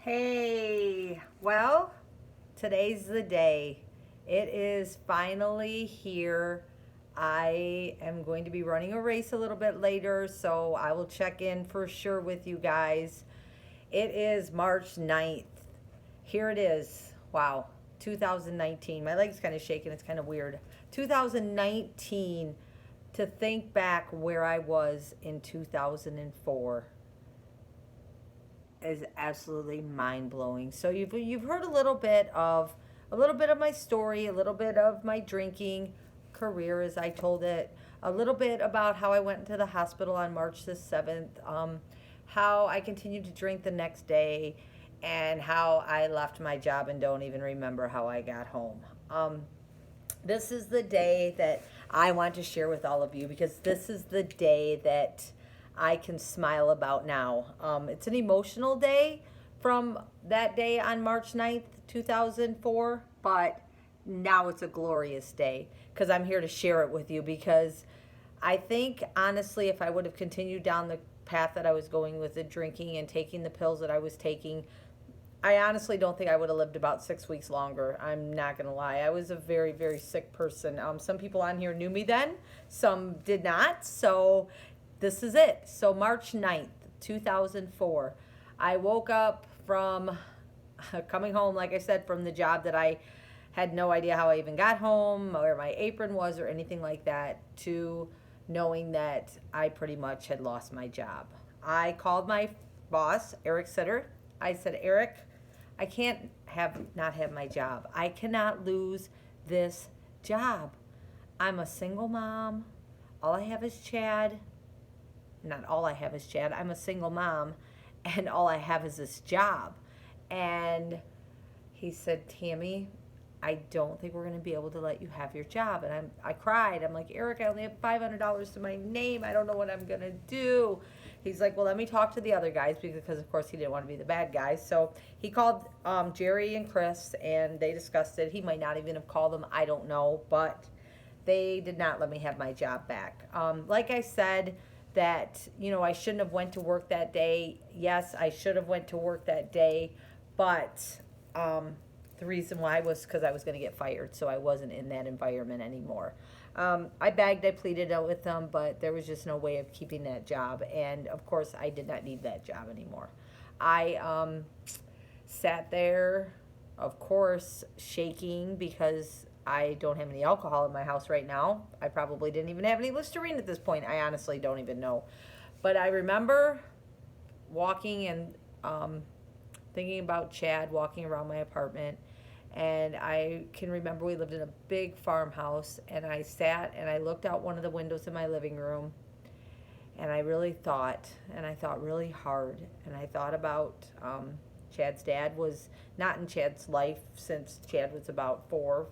Hey, well, today's the day. It is finally here. I am going to be running a race a little bit later, so I will check in for sure with you guys. It is March 9th. Here it is. Wow, 2019. My leg's kind of shaking. It's kind of weird. 2019, to think back where I was in 2004 is absolutely mind blowing. So you've heard a little bit of my story, a little bit of my drinking career as I told it, a little bit about how I went into the hospital on March the 7th, how I continued to drink the next day, and how I left my job and don't even remember how I got home. This is the day that I want to share with all of you because this is the day that I can smile about now. It's an emotional day from that day on March 9th, 2004, but now it's a glorious day because I'm here to share it with you because I think, honestly, if I would have continued down the path that I was going with the drinking and taking the pills that I was taking, I honestly don't think I would have lived about 6 weeks longer. I'm not going to lie. I was a very, very sick person. Some people on here knew me then, some did not. So this is it. So March 9th, 2004, I woke up from coming home, like I said, from the job that I had no idea how I even got home, where my apron was, or anything like that, to knowing that I pretty much had lost my job. I called my boss, Eric Sitter. I said, Eric, I can't not have my job. I cannot lose this job. I'm a single mom. All I have is Chad. Not all I have is Chad. I'm a single mom, and all I have is this job. And he said, Tammy, I don't think we're going to be able to let you have your job. And I cried. I'm like, Eric, I only have $500 to my name. I don't know what I'm going to do. He's like, well, let me talk to the other guys because, of course, he didn't want to be the bad guys. So he called Jerry and Chris, and they discussed it. He might not even have called them. I don't know. But they did not let me have my job back. Like I said, that, I shouldn't have went to work that day. Yes, I should have went to work that day. But the reason why was because I was going to get fired, so I wasn't in that environment anymore. I begged, I pleaded out with them, but there was just no way of keeping that job. And of course, I did not need that job anymore. I sat there, of course, shaking because I don't have any alcohol in my house right now. I probably didn't even have any Listerine at this point. I honestly don't even know. But I remember walking and thinking about Chad walking around my apartment. And I can remember we lived in a big farmhouse, and I sat and I looked out one of the windows in my living room, and I really thought, and I thought really hard, and I thought about Chad's dad was not in Chad's life since Chad was about four.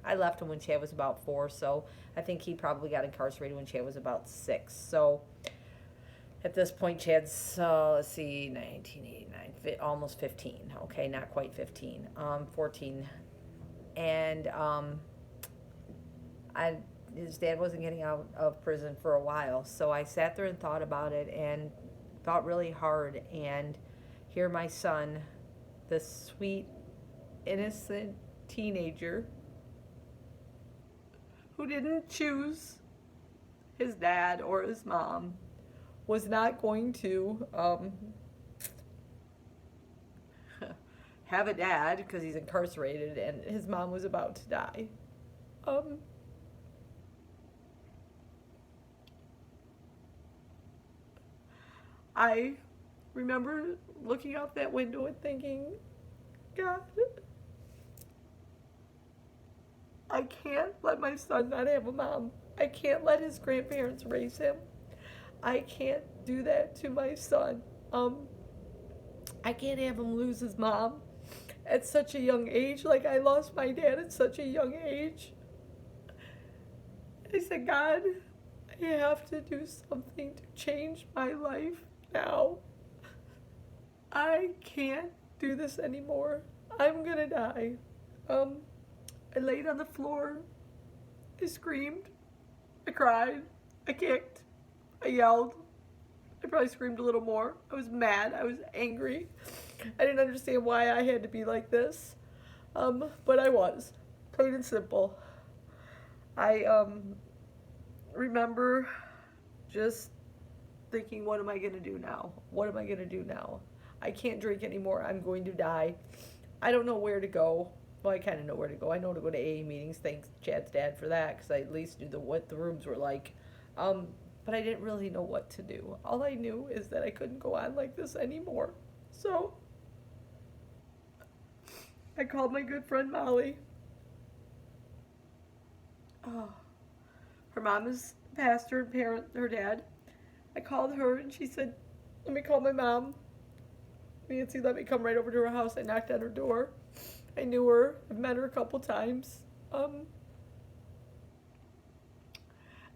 I left him when Chad was about four, so I think he probably got incarcerated when Chad was about 6. So at this point, Chad's, let's see, 1989, almost 15. Okay, not quite 15, 14. And his dad wasn't getting out of prison for a while. So I sat there and thought about it and thought really hard. And here my son, this sweet, innocent teenager who didn't choose his dad or his mom, was not going to have a dad because he's incarcerated and his mom was about to die. I remember looking out that window and thinking, God, I can't let my son not have a mom. I can't let his grandparents raise him. I can't do that to my son. I can't have him lose his mom at such a young age. Like I lost my dad at such a young age. I said, God, I have to do something to change my life now. I can't do this anymore. I'm gonna die. I laid on the floor. I screamed. I cried. I kicked. I yelled. I probably screamed a little more. I was mad. I was angry. I didn't understand why I had to be like this. But I was. Plain and simple. I remember just thinking, what am I going to do now? What am I going to do now? I can't drink anymore. I'm going to die. I don't know where to go. Well, I kind of know where to go. I know to go to AA meetings. Thanks, Chad's dad, for that, because I at least knew what the rooms were like. But I didn't really know what to do. All I knew is that I couldn't go on like this anymore. So I called my good friend Molly. Oh, her mom is a pastor and parent, her dad. I called her and she said, let me call my mom. Nancy let me come right over to her house. I knocked on her door. I knew her. I've met her a couple times.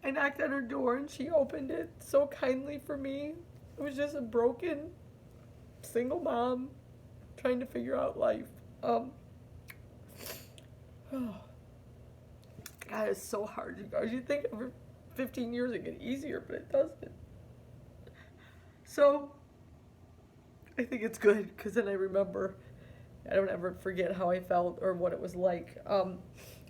I knocked on her door and she opened it so kindly for me. It was just a broken, single mom trying to figure out life. Oh, God, it's so hard, you guys. You think over 15 years it get easier, but it doesn't. So, I think it's good because then I remember. I don't ever forget how I felt or what it was like.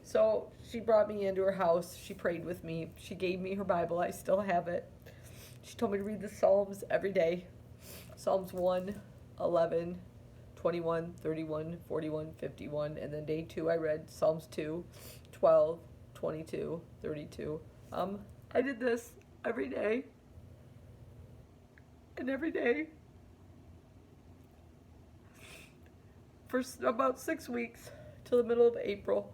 So she brought me into her house. She prayed with me. She gave me her Bible. I still have it. She told me to read the Psalms every day. Psalms 1, 11, 21, 31, 41, 51. And then day 2 I read Psalms 2, 12, 22, 32. I did this every day. And every day for about 6 weeks till the middle of April,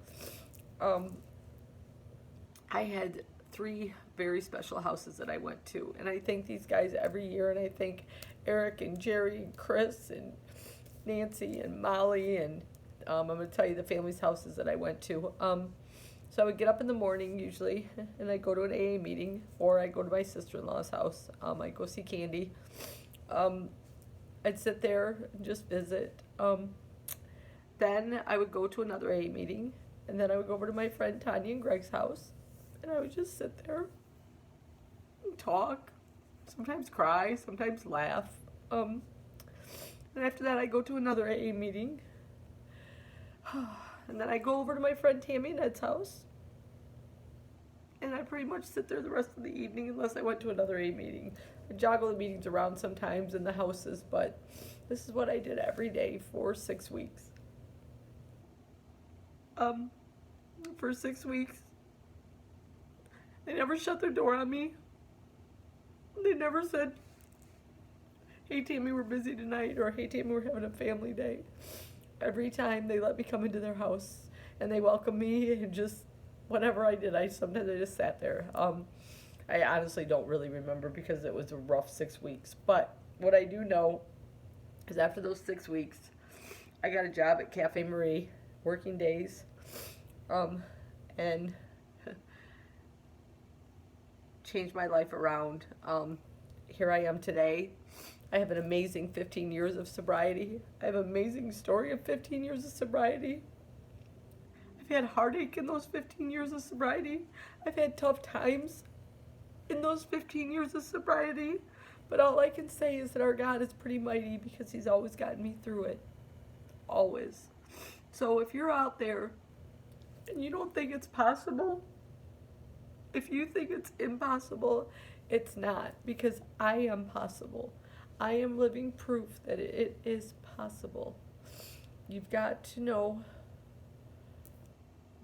I had 3 very special houses that I went to, and I thank these guys every year, and I thank Eric and Jerry and Chris and Nancy and Molly, and I'm going to tell you the family's houses that I went to. So I would get up in the morning usually, and I'd go to an AA meeting, or I'd go to my sister-in-law's house. I'd go see Candy. I'd sit there and just visit. Then I would go to another AA meeting, and then I would go over to my friend Tanya and Greg's house, and I would just sit there and talk, sometimes cry, sometimes laugh. And after that, I'd go to another AA meeting, and then I'd go over to my friend Tammy and Ed's house, and I'd pretty much sit there the rest of the evening unless I went to another AA meeting. I'd joggle the meetings around sometimes in the houses, but this is what I did every day for 6 weeks. For 6 weeks, they never shut their door on me. They never said, hey Tammy, we're busy tonight, or hey Tammy, we're having a family day. Every time they let me come into their house and they welcomed me, and just whatever I did, sometimes I just sat there. I honestly don't really remember because it was a rough 6 weeks. But what I do know is after those 6 weeks, I got a job at Cafe Marie, working days, and changed my life around. Here I am today. I have an amazing 15 years of sobriety. I have an amazing story of 15 years of sobriety. I've had heartache in those 15 years of sobriety. I've had tough times in those 15 years of sobriety. But all I can say is that our God is pretty mighty because He's always gotten me through it. Always. So if you're out there and you don't think it's possible, if you think it's impossible, it's not, because I am possible. I am living proof that it is possible. You've got to know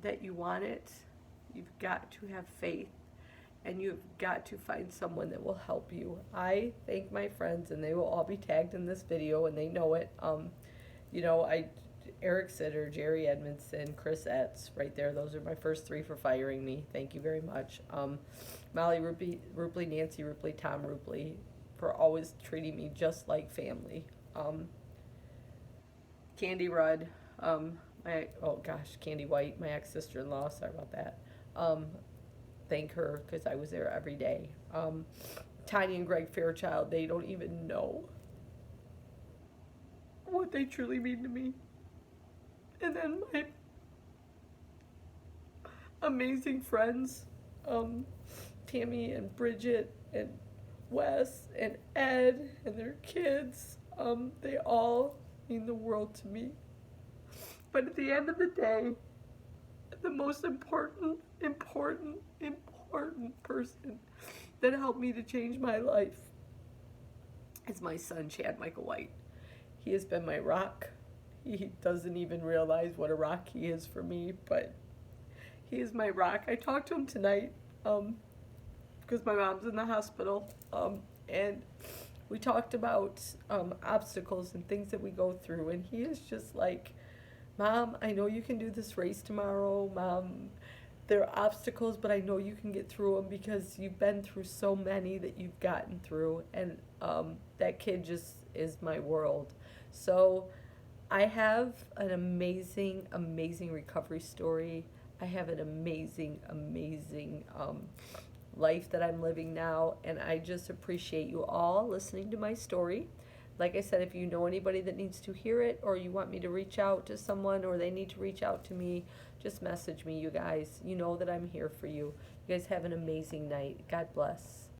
that you want it. You've got to have faith, and you've got to find someone that will help you. I thank my friends, and they will all be tagged in this video, and they know it. Eric Sitter, Jerry Edmondson, Chris Etz, right there. Those are my first 3 for firing me. Thank you very much. Molly Rupley, Nancy Rupley, Tom Rupley, for always treating me just like family. Candy Rudd, Candy White, my ex-sister-in-law, sorry about that. Thank her because I was there every day. Tanya and Greg Fairchild, they don't even know what they truly mean to me. And then my amazing friends, Tammy and Bridget and Wes and Ed and their kids. They all mean the world to me. But at the end of the day, the most important person that helped me to change my life is my son, Chad Michael White. He has been my rock. He doesn't even realize what a rock he is for me, but he is my rock. I talked to him tonight because my mom's in the hospital, and we talked about obstacles and things that we go through, and he is just like, Mom, I know you can do this race tomorrow. Mom, there are obstacles, but I know you can get through them because you've been through so many that you've gotten through. And that kid just is my world. So I have an amazing, amazing recovery story. I have an amazing, amazing life that I'm living now. And I just appreciate you all listening to my story. Like I said, if you know anybody that needs to hear it, or you want me to reach out to someone, or they need to reach out to me, just message me, you guys. You know that I'm here for you. You guys have an amazing night. God bless.